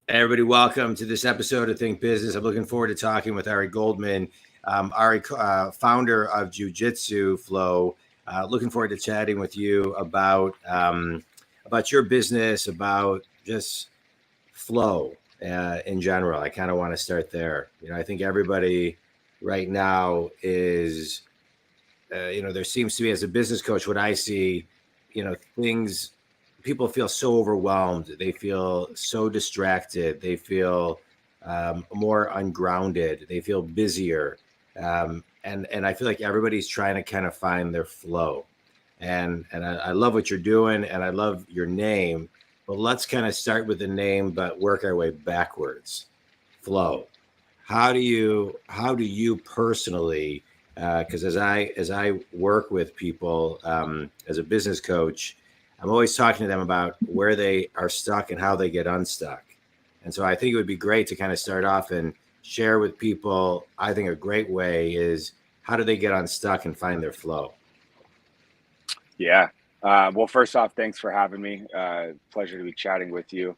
Everybody, welcome to this episode of Think Business. I'm looking forward to talking with Ari Goldman, Ari, founder of Jiu-Jitsu Flow. Looking forward to chatting with you about your business, about just flow in general. I kind of want to start there. I think everybody right now is, there seems to be, as a business coach, what I see, people feel so overwhelmed. They feel so distracted. They feel more ungrounded. They feel busier. And I feel like everybody's trying to kind of find their flow. And I love what you're doing, and I love your name. But let's kind of start with the name, but work our way backwards. Flow. How do you personally, because as I work with people as a business coach, I'm always talking to them about where they are stuck and how they get unstuck. And so I think it would be great to kind of start off and share with people. I think a great way is, how do they get unstuck and find their flow? Yeah. Well, first off, thanks for having me. Pleasure to be chatting with you.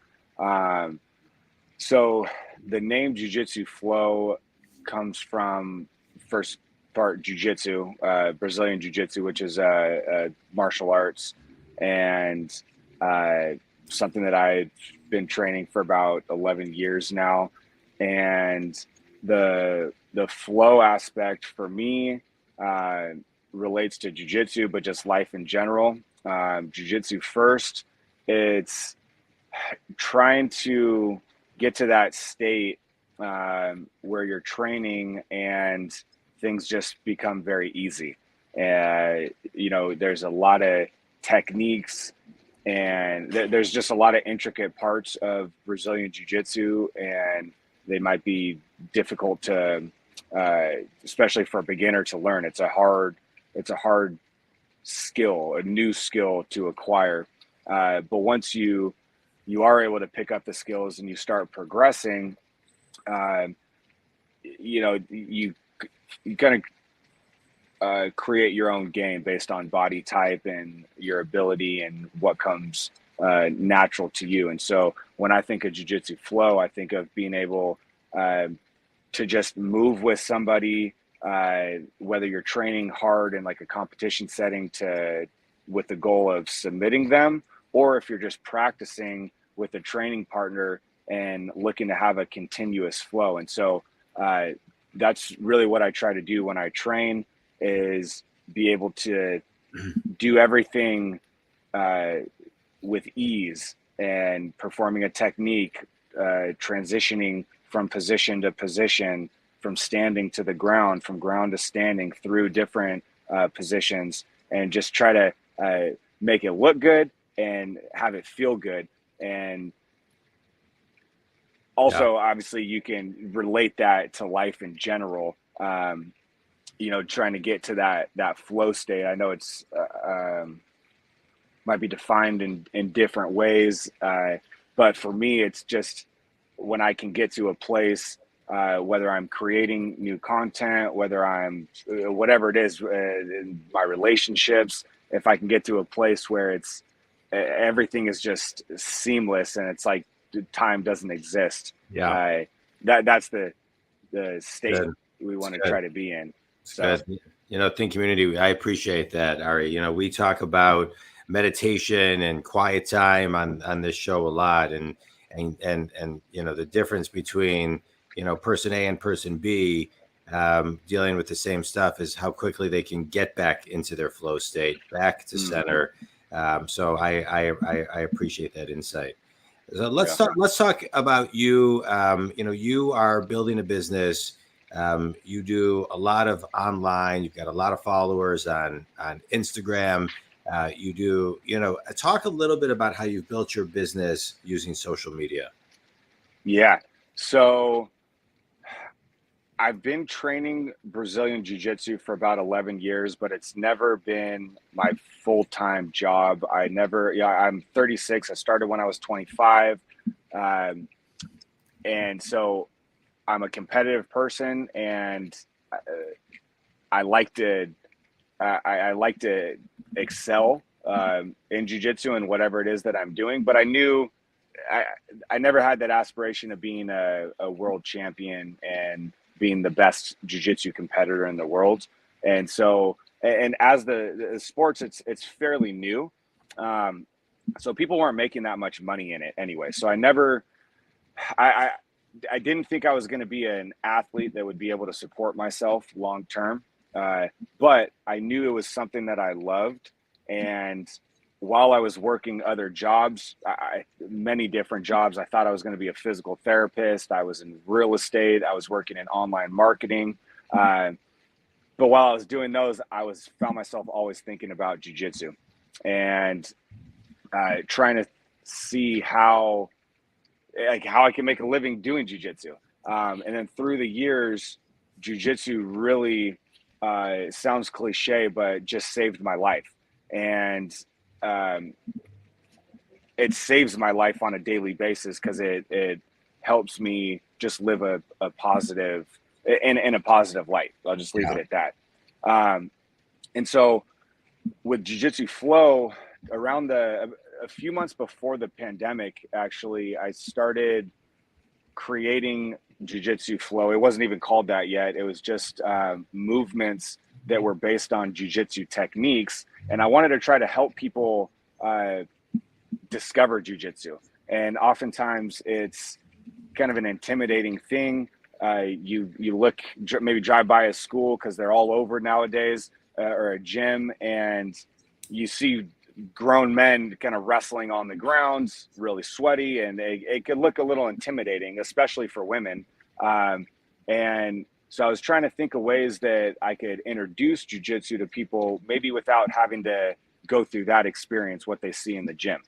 So the name Jiu-Jitsu Flow comes from, first part, Jiu-Jitsu, Brazilian Jiu-Jitsu, which is martial arts, and something that I've been training for about 11 years now. And the flow aspect for me relates to jiu-jitsu, but just life in general. Jiu-jitsu first, it's trying to get to that state where you're training and things just become very easy. There's a lot of techniques, and there's just a lot of intricate parts of Brazilian Jiu-Jitsu, and they might be difficult to, especially for a beginner, to learn. It's a hard skill, a new skill to acquire. But once you are able to pick up the skills and you start progressing, you kind of create your own game based on body type and your ability and what comes natural to you. And so when I think of Jiu-Jitsu Flow, I think of being able to just move with somebody, whether you're training hard in like a competition setting with the goal of submitting them, or if you're just practicing with a training partner and looking to have a continuous flow. And so that's really what I try to do when I train, is be able to do everything with ease and performing a technique, transitioning from position to position, from standing to the ground, from ground to standing, through different positions, and just try to make it look good and have it feel good. And also, obviously, you can relate that to life in general. Trying to get to that flow state. I know it's might be defined in different ways, but for me, it's just when I can get to a place, whether I'm creating new content, whether I'm whatever it is in my relationships, if I can get to a place where it's everything is just seamless and it's like time doesn't exist. Yeah, that's the state Good. we want to Good. try to be in. So, Think Community, I appreciate that, Ari. We talk about meditation and quiet time on this show a lot, and the difference between person A and person B dealing with the same stuff is how quickly they can get back into their flow state, back to center. So I appreciate that insight. So let's talk about you. You are building a business. You do a lot of online. You've got a lot of followers on Instagram. Talk a little bit about how you've built your business using social media. Yeah. So I've been training Brazilian Jiu-Jitsu for about 11 years, but it's never been my full-time job. I'm 36. I started when I was 25. And so I'm a competitive person, and I like to excel in jiu-jitsu and whatever it is that I'm doing. But I knew I never had that aspiration of being a world champion and being the best jiu-jitsu competitor in the world. And so, and as the sports, it's fairly new. So people weren't making that much money in it anyway. So I didn't think I was going to be an athlete that would be able to support myself long term. But I knew it was something that I loved. And while I was working other jobs, many different jobs, I thought I was going to be a physical therapist. I was in real estate. I was working in online marketing. But while I was doing those, found myself always thinking about jiu-jitsu and trying to see how I can make a living doing jiu-jitsu. And then through the years, jiu-jitsu really sounds cliche, but just saved my life. And it saves my life on a daily basis because it helps me just live a positive, in a positive light. I'll just leave it at that. And so with Jiu-Jitsu Flow, around a few months before the pandemic, actually, I started creating Jiu-Jitsu Flow. It wasn't even called that yet. It was just movements that were based on Jiu-Jitsu techniques. And I wanted to try to help people discover Jiu-Jitsu. And oftentimes it's kind of an intimidating thing. You look, maybe drive by a school because they're all over nowadays, or a gym, and you see grown men kind of wrestling on the ground, really sweaty, and it could look a little intimidating, especially for women. And so I was trying to think of ways that I could introduce jiu-jitsu to people, maybe without having to go through that experience, what they see in the gym.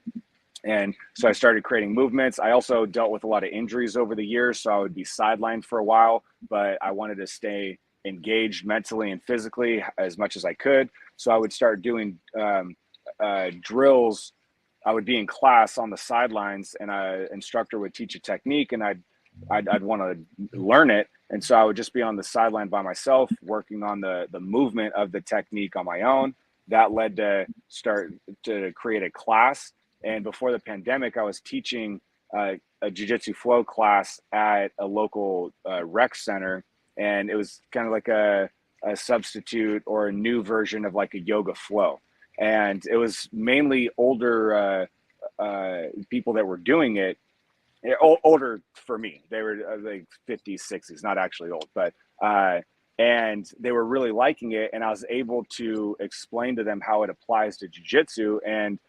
And so I started creating movements. I also dealt with a lot of injuries over the years, so I would be sidelined for a while, but I wanted to stay engaged mentally and physically as much as I could. So I would start doing drills. I would be in class on the sidelines, and an instructor would teach a technique, and I'd want to learn it. And so I would just be on the sideline by myself, working on the movement of the technique on my own. That led to start to create a class. And before the pandemic, I was teaching a Jiu-Jitsu Flow class at a local rec center. And it was kind of like a substitute or a new version of like a yoga flow. And it was mainly older people that were doing it. Older for me. They were like 50s, 60s, not actually old, but and they were really liking it. And I was able to explain to them how it applies to jiu-jitsu. And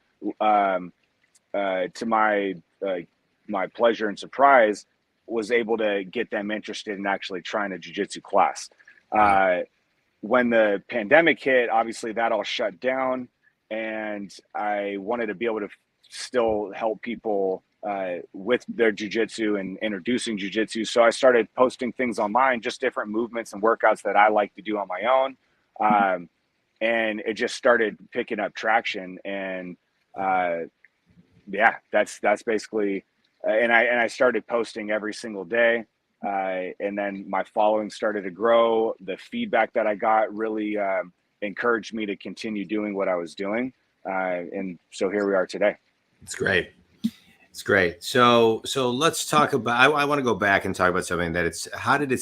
to my pleasure and surprise, was able to get them interested in actually trying a jiu-jitsu class. When the pandemic hit, obviously that all shut down, and I wanted to be able to still help people with their jiu-jitsu and introducing jiu-jitsu. So I started posting things online, just different movements and workouts that I like to do on my own. And it just started picking up traction. And yeah, that's basically, and I started posting every single day. And then my following started to grow. The feedback that I got really encouraged me to continue doing what I was doing. And so here we are today. It's great. It's great. So let's talk about, I want to go back and talk about something that how does it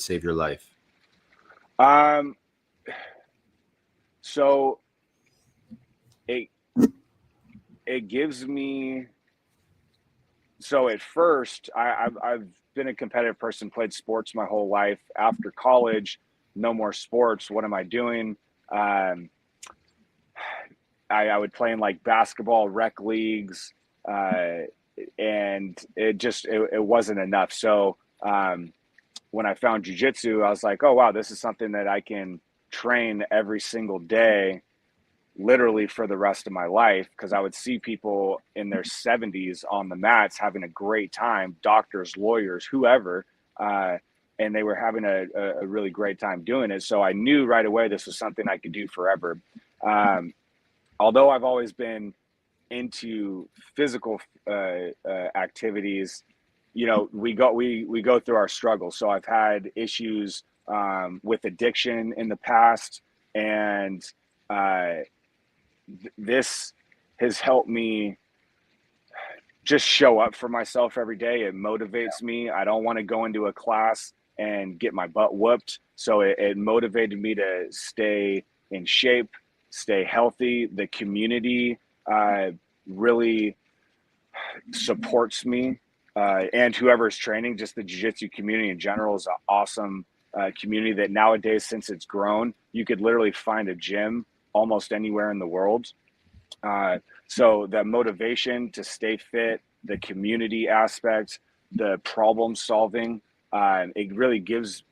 save your life? So it gives me, so at first I've been a competitive person, played sports my whole life. After college, no more sports. What am I doing? I would play in like basketball rec leagues, and it wasn't enough. So when I found jiu-jitsu, I was like, oh wow, this is something that I can train every single day, literally for the rest of my life. Because I would see people in their 70s on the mats having a great time, doctors, lawyers, whoever, and they were having a really great time doing it. So I knew right away this was something I could do forever. Although I've always been into physical activities, you know, we go through our struggles. So I've had issues with addiction in the past, and this has helped me just show up for myself every day. It motivates me. I don't want to go into a class and get my butt whooped. So it motivated me to stay in shape, stay healthy. The community really supports me, and whoever's training. Just the jiu-jitsu community in general is an awesome community that nowadays, since it's grown, you could literally find a gym almost anywhere in the world. So the motivation to stay fit, the community aspect, the problem solving, it really gives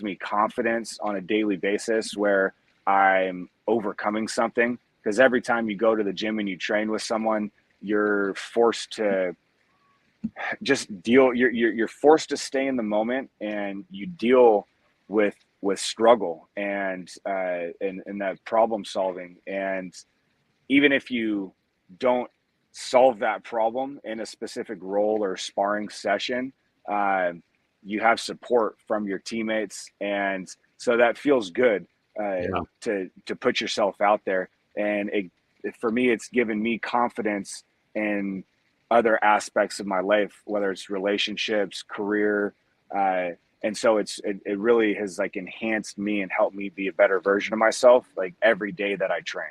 me confidence on a daily basis where I'm overcoming something. Because every time you go to the gym and you train with someone, you're forced to just deal. You're forced to stay in the moment, and you deal with struggle and that problem solving. And even if you don't solve that problem in a specific role or sparring session, you have support from your teammates, and so that feels good to put yourself out there. And for me, it's given me confidence in other aspects of my life, whether it's relationships, career, and so it really has like enhanced me and helped me be a better version of myself, like every day that I train.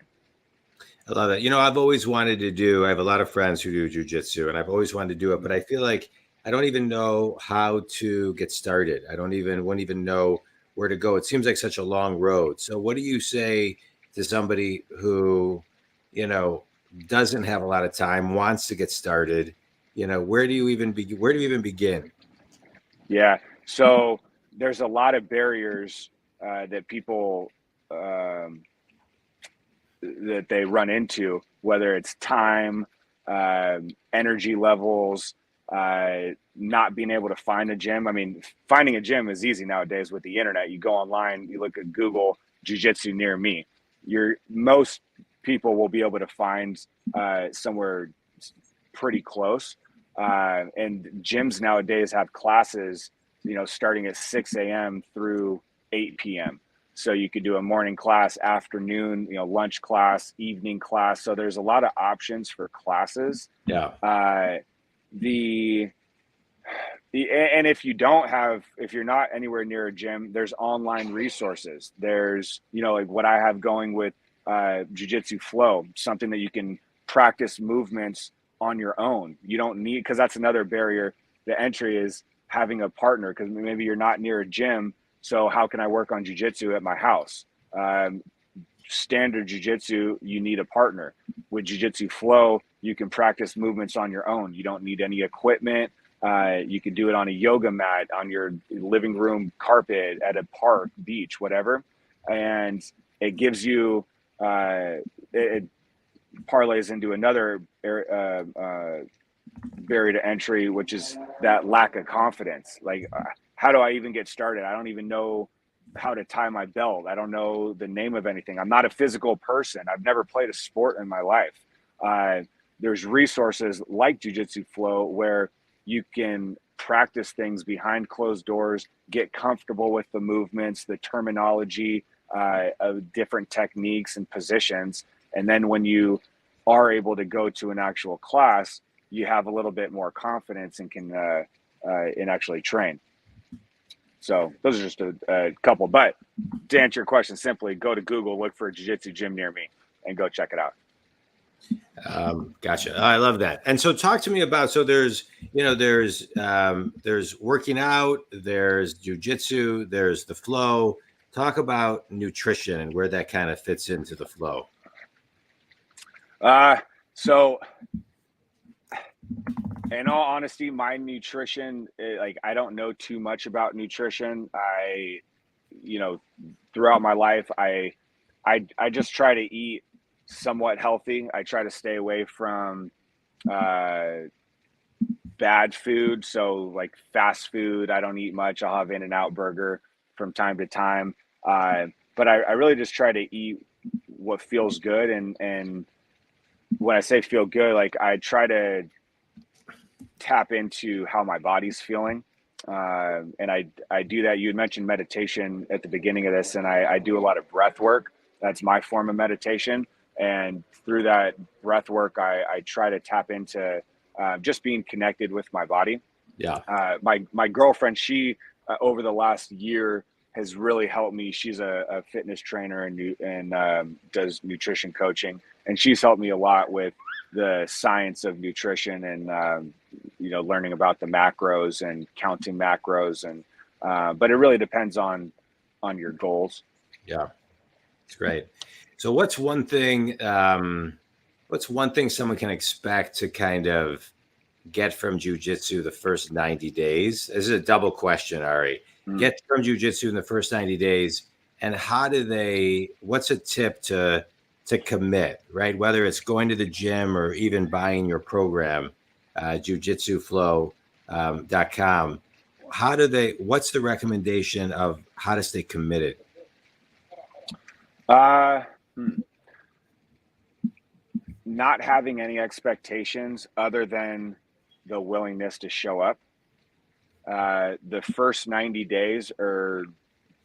I love it. I've always wanted to I have a lot of friends who do jujitsu, and I've always wanted to do it, but I feel like I don't even know how to get started. Wouldn't even know where to go. It seems like such a long road. So what do you say to somebody who, doesn't have a lot of time, wants to get started? Where do you even begin? Yeah. So there's a lot of barriers that people that they run into, whether it's time, energy levels, not being able to find a gym. I mean, finding a gym is easy nowadays with the internet. You go online, you look at Google jiu-jitsu near me. Most people will be able to find somewhere pretty close. And gyms nowadays have classes, starting at 6 a.m. through 8 p.m. So you could do a morning class, afternoon, lunch class, evening class. So there's a lot of options for classes. Yeah. And if you're not anywhere near a gym, there's online resources. There's, like what I have going with Jiu-Jitsu Flow, something that you can practice movements on your own. You don't need, because that's another barrier. The entry is having a partner, because maybe you're not near a gym. So how can I work on jiu-jitsu at my house? Standard jiu-jitsu, you need a partner. With Jiu-Jitsu Flow, you can practice movements on your own. You don't need any equipment. You can do it on a yoga mat, on your living room carpet, at a park, beach, whatever. And it gives you, it parlays into another barrier to entry, which is that lack of confidence. Like, how do I even get started? I don't even know how to tie my belt. I don't know the name of anything. I'm not a physical person. I've never played a sport in my life. There's resources like Jiu-Jitsu Flow where you can practice things behind closed doors, get comfortable with the movements, the terminology of different techniques and positions. And then when you are able to go to an actual class, you have a little bit more confidence and can actually train. So those are just a couple. But to answer your question simply, go to Google, look for a jiu-jitsu gym near me, and go check it out. Gotcha. I love that. And so talk to me about, so there's working out, there's jujitsu, there's the flow. Talk about nutrition and where that kind of fits into the flow. So in all honesty, my nutrition, I don't know too much about nutrition. Throughout my life, I just try to eat somewhat healthy. I try to stay away from bad food. So like fast food, I don't eat much. I'll have In-N-Out burger from time to time. But I really just try to eat what feels good. And when I say feel good, like I try to tap into how my body's feeling. And I do that. You had mentioned meditation at the beginning of this, and I do a lot of breath work. That's my form of meditation. And through that breath work, I try to tap into just being connected with my body. Yeah. My girlfriend, she over the last year has really helped me. She's a fitness trainer and does nutrition coaching, and she's helped me a lot with the science of nutrition and learning about the macros and counting macros and but it really depends on your goals. Yeah, it's great. So what's one thing someone can expect to kind of get from jiu-jitsu the first 90 days? This is a double question, Ari. Get from jiu-jitsu in the first 90 days, and what's a tip to commit, right? Whether it's going to the gym or even buying your program, jujitsuflow.com. What's the recommendation of how to stay committed? Not having any expectations other than the willingness to show up. The first 90 days are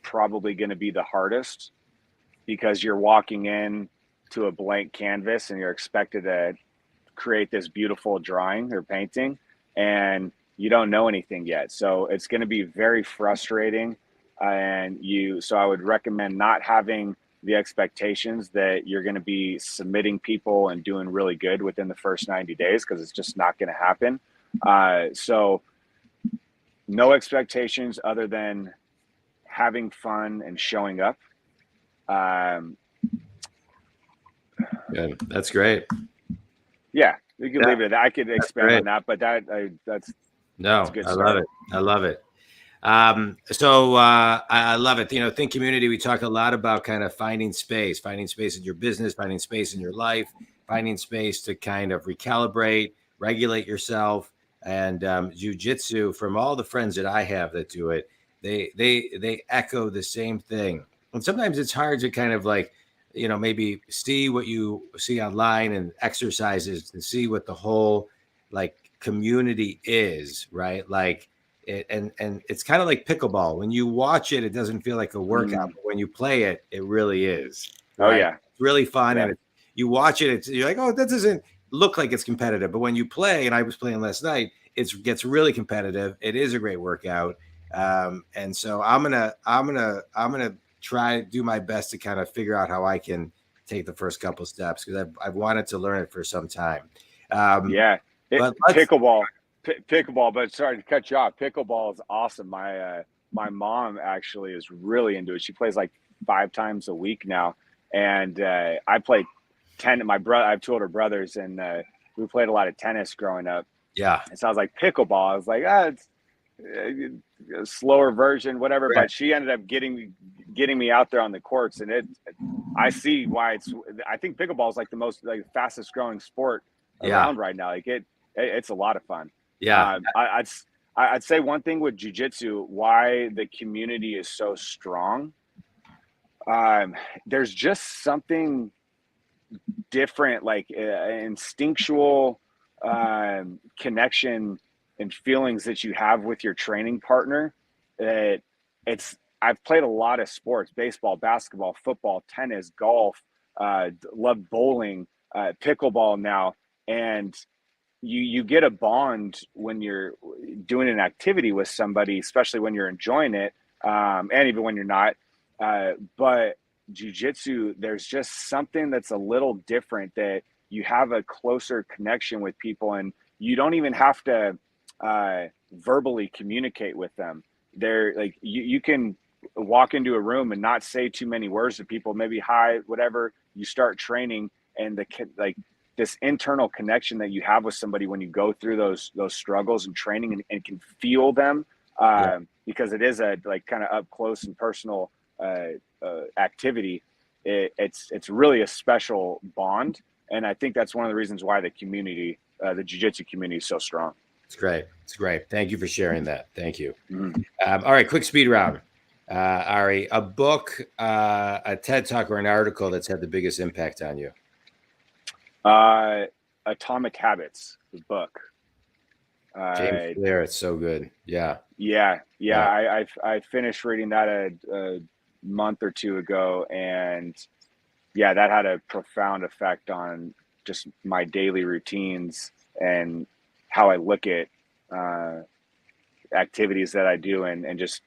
probably going to be the hardest because you're walking in to a blank canvas and you're expected to create this beautiful drawing or painting, and you don't know anything yet. So it's going to be very frustrating. So I would recommend not having the expectations that you're going to be submitting people and doing really good within the first 90 days, because it's just not going to happen. So no expectations other than having fun and showing up. Good. That's great. Yeah, you can leave it at that. I could expand on that, but that's a good start. I love it. I love it. I love it. Think Community, we talk a lot about kind of finding space in your business, finding space in your life, finding space to kind of recalibrate, regulate yourself. And jiu-jitsu, from all the friends that I have that do it, they echo the same thing. And sometimes it's hard to kind of like, maybe see what you see online and exercises to see what the whole like community is, right? Like and it's kind of like pickleball. When you watch it, it doesn't feel like a workout, but when you play it, it really is. Right? Oh yeah, it's really fun, and you watch it. You're like, oh, that doesn't look like it's competitive, but when you play, and I was playing last night, it gets really competitive. It is a great workout, and so I'm gonna try to do my best to kind of figure out how I can take the first couple steps, because I've wanted to learn it for some time. Pickleball. But sorry to cut you off. Pickleball is awesome. My mom actually is really into it. She plays like 5 times a week now, and I play tennis. I have 2 older brothers, and we played a lot of tennis growing up. Yeah, and so I was like, pickleball. I was like, it's a slower version, whatever. Right. But she ended up getting me out there on the courts, and I see why I think pickleball is like the most fastest growing sport around right now. Like it's a lot of fun. Yeah. I'd say one thing with jiu-jitsu, why the community is so strong. There's just something different, like instinctual connection and feelings that you have with your training partner. I've played a lot of sports: baseball, basketball, football, tennis, golf, love bowling, pickleball now, and you get a bond when you're doing an activity with somebody, especially when you're enjoying it, and even when you're not. But jiu-jitsu, there's just something that's a little different, that you have a closer connection with people, and you don't even have to verbally communicate with them. They're like, you can walk into a room and not say too many words to people, maybe hi, whatever. You start training, and this internal connection that you have with somebody when you go through those struggles and training, and can feel them, because it is a kind of up close and personal activity. It's really a special bond, and I think that's one of the reasons why the community, the jiu-jitsu community, is so strong. It's great. Thank you for sharing that. Thank you. All right, quick speed round. Ari, a book, a TED Talk, or an article that's had the biggest impact on you? Atomic Habits, the book. James Clear, it's so good. Yeah. I finished reading that a month or 2 ago, and yeah, that had a profound effect on just my daily routines and how I look at activities that I do, and just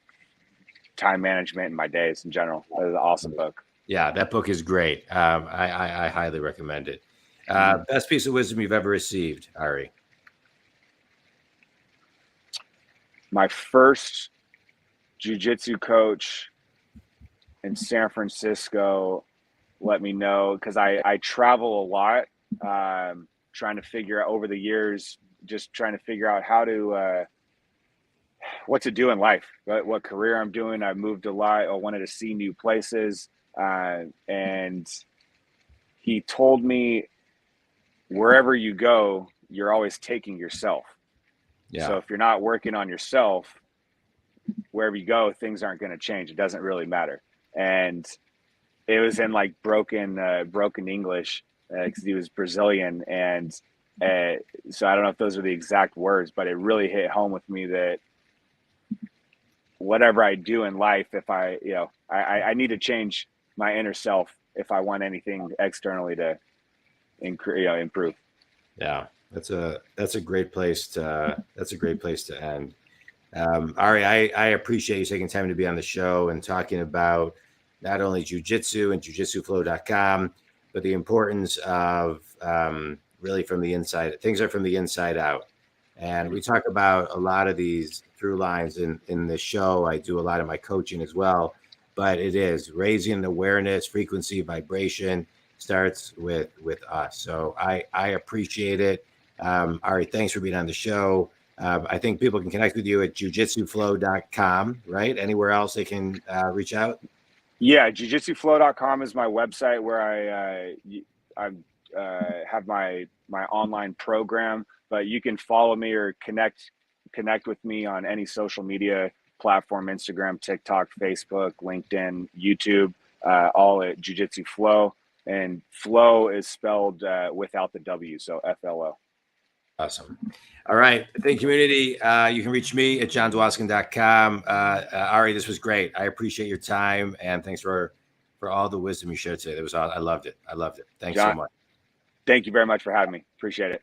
time management in my days in general. It was an awesome book. Yeah, that book is great. I highly recommend it. Best piece of wisdom you've ever received, Ari? My first jiu-jitsu coach in San Francisco let me know, because I travel a lot, trying to figure out over the years, just trying to figure out how to what to do in life, what career I'm doing. I moved a lot. I wanted to see new places, and he told me, wherever you go, you're always taking yourself. Yeah. So if you're not working on yourself, wherever you go, things aren't going to change. It doesn't really matter. And it was in like broken English, because he was Brazilian, and so I don't know if those are the exact words, but it really hit home with me that whatever I do in life, if I need to change my inner self if I want anything externally to improve. Yeah, that's a great place to end. Ari, I appreciate you taking time to be on the show and talking about not only jiu-jitsu and jujitsuflow.com, but the importance of really from the inside. Things are from the inside out. And we talk about a lot of these through lines in the show. I do a lot of my coaching as well, but it is raising awareness, frequency, vibration starts with us. So I appreciate it. Ari, thanks for being on the show. I think people can connect with you at jujitsuflow.com, right? Anywhere else they can reach out? Yeah, jujitsuflow.com is my website where I have my online program, but you can follow me or connect with me on any social media platform: Instagram, TikTok, Facebook, LinkedIn, YouTube, all at Jiu-Jitsu Flow. And flow is spelled without the W, so FLO. Awesome. All right. Thank you, community. You can reach me at jondwoskin.com. Ari, this was great. I appreciate your time, and thanks for all the wisdom you shared today. I loved it. Thanks John, so much. Thank you very much for having me. Appreciate it.